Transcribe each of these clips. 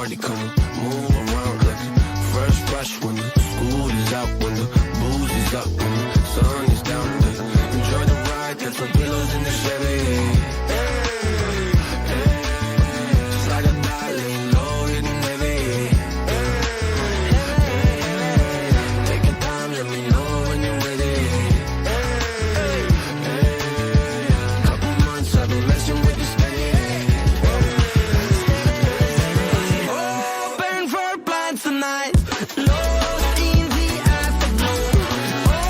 party, come move around like a fresh brush when the school is out, when the booze is up, when the sun is down. Enjoy the ride, get some pillows in the Chevy. Just like a dolly, low hitting heavy. Take your time, let me know when you're ready. Couple months I've been messing with this steady. Open for plans tonight. Lost in the afterglow. Oh,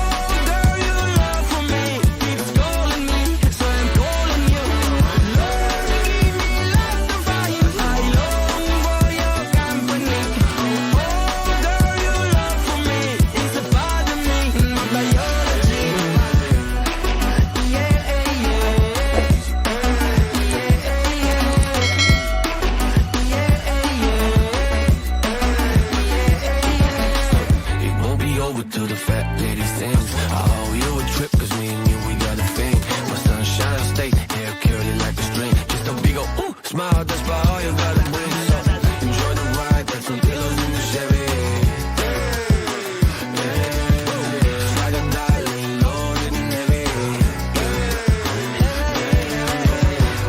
girl, your love for me keeps calling me, so I'm calling you. Lord, give me love to find. I long for your company. Oh, girl, your love for me is a part of me, my biology. Yeah, it won't be over till the fat lady sings. I owe you a trip, cause me and you, we got a thing. My sunshine state, hair curly like a string. Just a big ol' ooh, smile, that's about all you gotta bring. So enjoy the ride, got some pillows in the Chevy. Just like a dolly, loaded and heavy.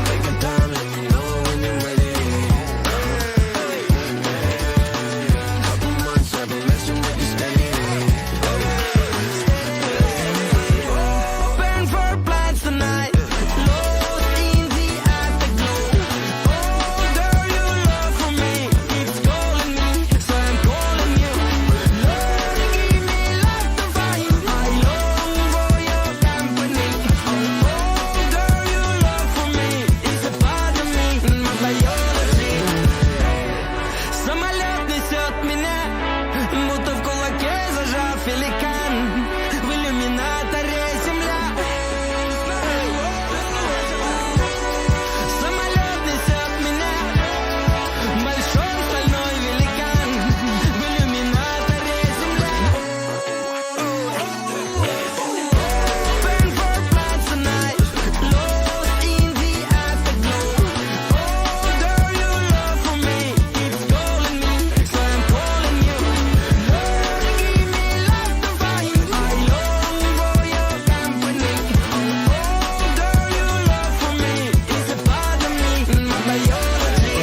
Take your time, let me know when you're ready. Couple months I've been messing with this steady. Open for plans tonight. Lost in the afterglow. Oh, girl, your love for me keeps calling me, so I'm calling you. Lord, give me love to find. I long for your company. Oh, girl, your love for me is a part of me, my biology. Самолет несет меня, будто в кулаке зажав великан. В иллюминаторе земля. Самолет несет меня, большой стальной великан. В иллюминаторе земля. Open for plans tonight. Lost in the afterglow. Oh, girl, your love for me keeps calling me, so I'm calling you. Lord, give me love to find. I long for your company. Oh, girl, your love for me is a part of me, my biology.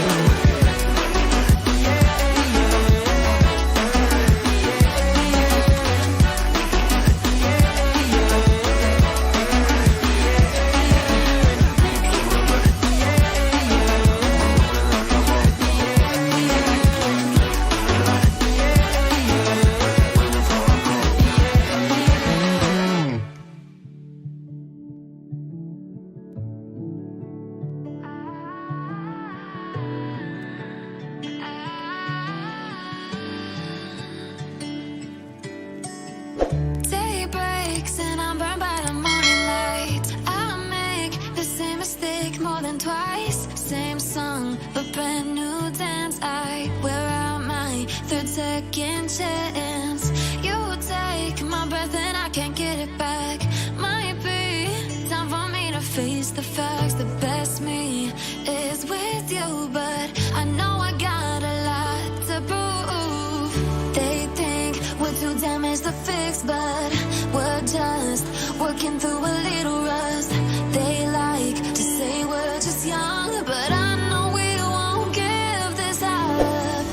Day breaks and I'm burned by the morning light. I make the same mistake more than twice. Same song, but brand new dance. I wear out my third second chance. You take my breath and I can't get it back. Might be time for me to face the facts. The best me is with you, but I know I got a lot to prove. They think we're too damaged to fix, but we're just working through a little rust. They like to say we're just young, but I know we won't give this up.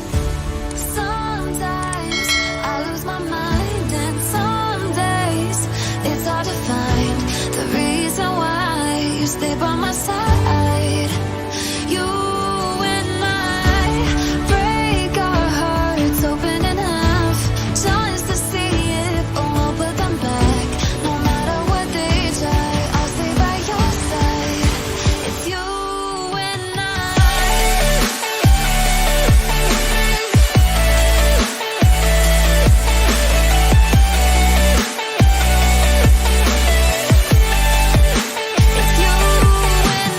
Sometimes I lose my mind, and some days it's hard to find the reason why you stay by my side. You and I break our hearts open enough just to see it, but we'll put them back. No matter what they try, I'll stay by your side. It's you and It's you and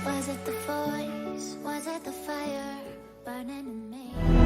Was it the voice? Was it the fire burning in me?